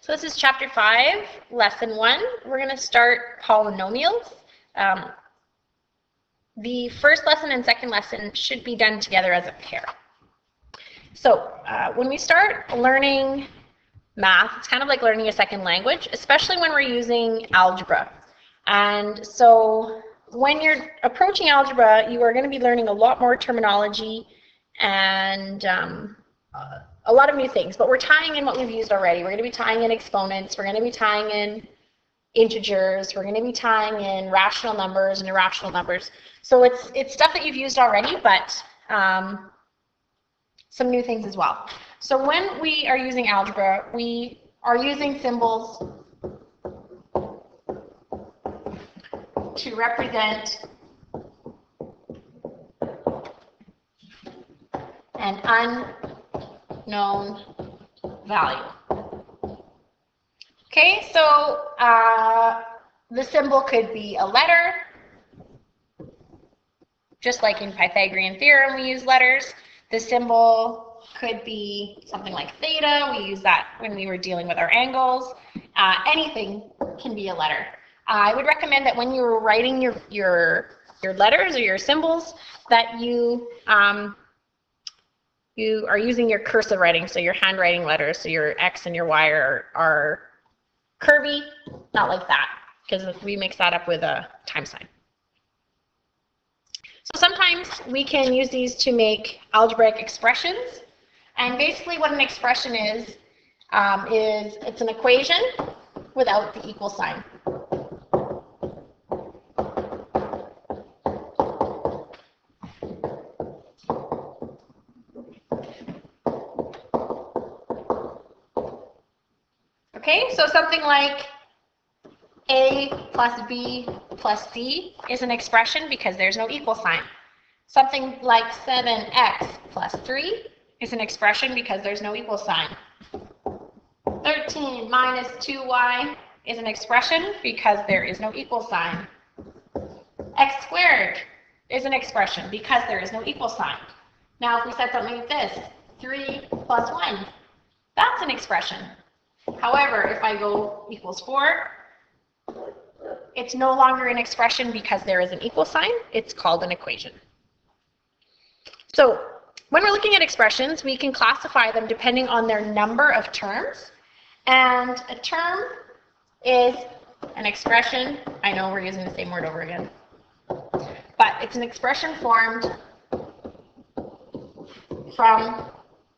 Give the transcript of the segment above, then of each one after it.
So this is chapter 5, lesson 1. We're going to start polynomials. The first lesson and second lesson should be done together as a pair. So when we start learning math, it's kind of like learning a second language, especially when we're using algebra. And so when you're approaching algebra, you are going to be learning a lot more terminology and a lot of new things, but we're tying in what we've used already. We're going to be tying in exponents, we're going to be tying in integers, we're going to be tying in rational numbers and irrational numbers. So it's stuff that you've used already, but some new things as well. So when we are using algebra, we are using symbols to represent an unknown value. Okay, so the symbol could be a letter, just like in Pythagorean theorem we use letters. The symbol could be something like theta. We use that when we were dealing with our angles. Anything can be a letter. I would recommend that when you're writing your letters or your symbols that you are using your cursive writing, so your handwriting letters, so your X and your Y are curvy, not like that, because we mix that up with a time sign. So sometimes we can use these to make algebraic expressions, and basically what an expression is it's an equation without the equal sign. Okay, so something like A plus B plus C is an expression because there's no equal sign. Something like 7x plus 3 is an expression because there's no equal sign. 13 minus 2y is an expression because there is no equal sign. X squared is an expression because there is no equal sign. Now if we said something like this, 3 plus 1, that's an expression. However, if I go equals 4, it's no longer an expression because there is an equal sign. It's called an equation. So when we're looking at expressions, we can classify them depending on their number of terms. And a term is an expression. I know we're using the same word over again. But it's an expression formed from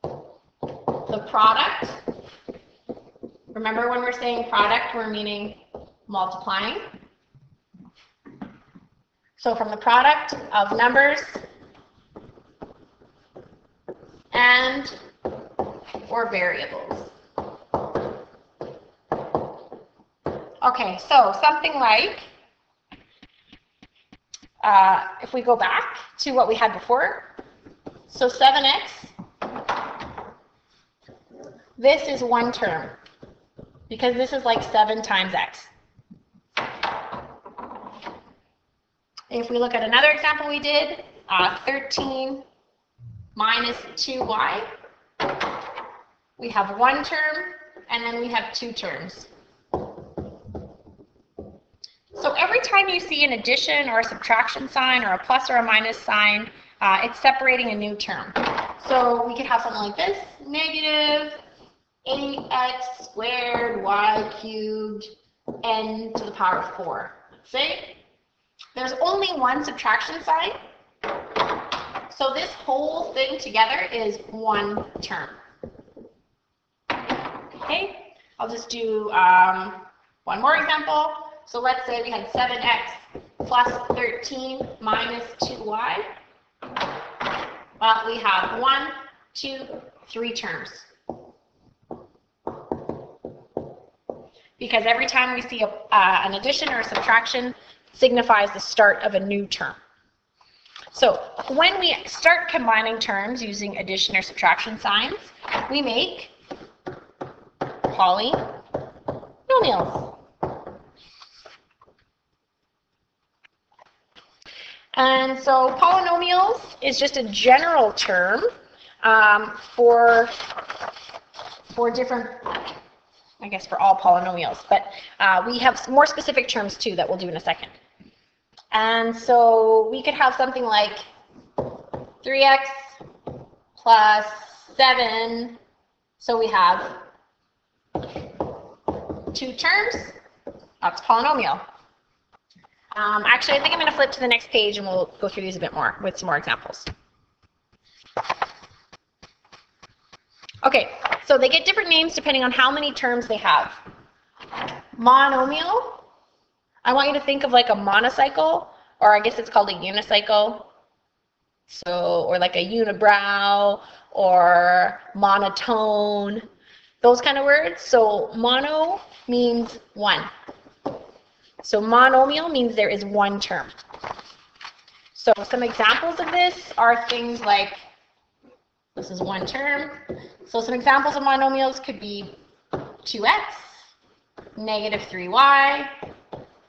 the product. Remember, when we're saying product, we're meaning multiplying. So from the product of numbers and or variables. Okay, so something like, if we go back to what we had before, so 7x, this is one term, because this is like 7 times x. If we look at another example we did, 13 minus 2y, we have one term, and then we have 2 terms. So every time you see an addition or a subtraction sign or a plus or a minus sign, it's separating a new term. So we could have something like this, negative 8x squared y cubed n to the power of 4. Let's say there's only one subtraction sign, so this whole thing together is one term. Okay, I'll just do one more example. So let's say we had 7x plus 13 minus 2y. Well, we have 1, 2, 3 terms. Because every time we see an addition or a subtraction signifies the start of a new term. So when we start combining terms using addition or subtraction signs, we make polynomials. And so polynomials is just a general term for different I guess for all polynomials, but we have more specific terms too that we'll do in a second. And so we could have something like 3x plus 7. So we have 2 terms. That's polynomial. Actually, I think I'm going to flip to the next page and we'll go through these a bit more with some more examples. Okay, so they get different names depending on how many terms they have. Monomial, I want you to think of like a monocycle, or I guess it's called a unicycle. So, or like a unibrow, or monotone, those kind of words. So mono means one. So monomial means there is one term. So some examples of this are things like, this is one term. So some examples of monomials could be 2x, negative 3y,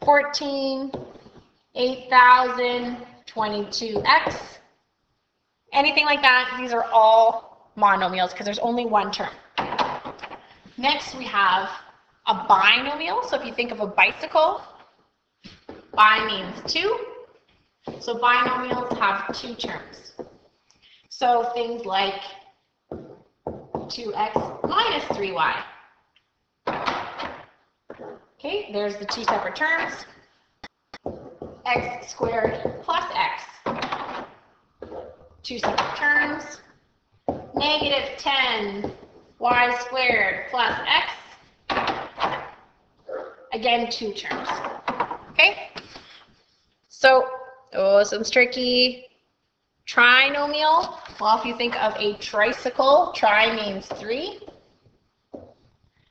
14, 8,000, 22x. Anything like that, these are all monomials because there's only one term. Next we have a binomial. So if you think of a bicycle, bi means 2. So binomials have 2 terms. So things like 2x minus 3y. Okay, there's the 2 separate terms. X squared plus x. 2 separate terms. Negative 10 y squared plus x. Again, 2 terms. Okay? So, some's tricky. Trinomial. Well, if you think of a tricycle, tri means 3.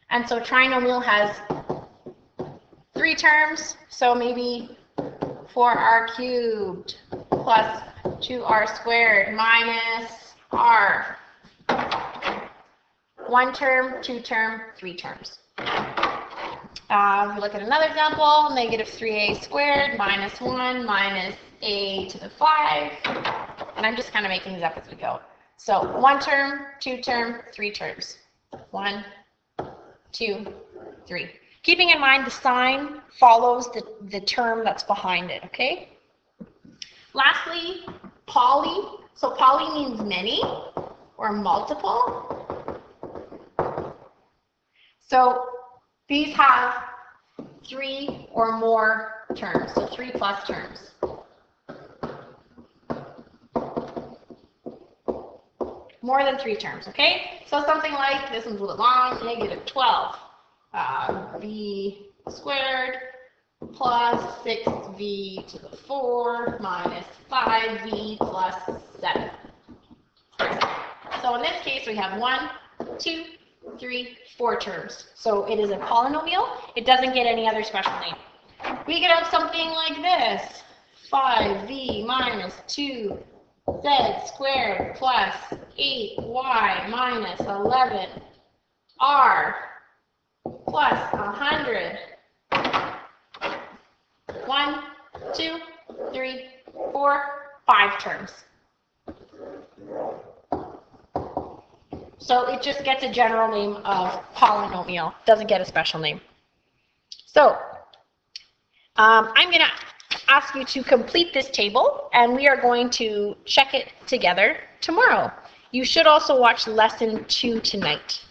And so trinomial has 3 terms. So maybe 4r cubed plus 2r squared minus r. 1 term, 2 term, 3 terms. If we look at another example, negative 3a squared minus 1 minus a to the 5. And I'm just kind of making these up as we go. So 1 term, 2 term, 3 terms. 1, 2, 3. Keeping in mind the sign follows the term that's behind it, okay? Lastly, poly. So poly means many or multiple. So these have 3 or more terms, so 3 plus terms. More than 3 terms, okay? So something like, this one's a little long, negative 12 v squared plus 6v to the 4 minus 5v plus 7. So in this case, we have 1, 2, 3, 4 terms. So it is a polynomial. It doesn't get any other special name. We could have something like this. 5v minus 2z squared plus 8y minus 11r plus 100. 1, 2, 3, 4, 5 terms. So it just gets a general name of polynomial. Doesn't get a special name. So I'm going to ask you to complete this table, and we are going to check it together tomorrow. You should also watch lesson 2 tonight.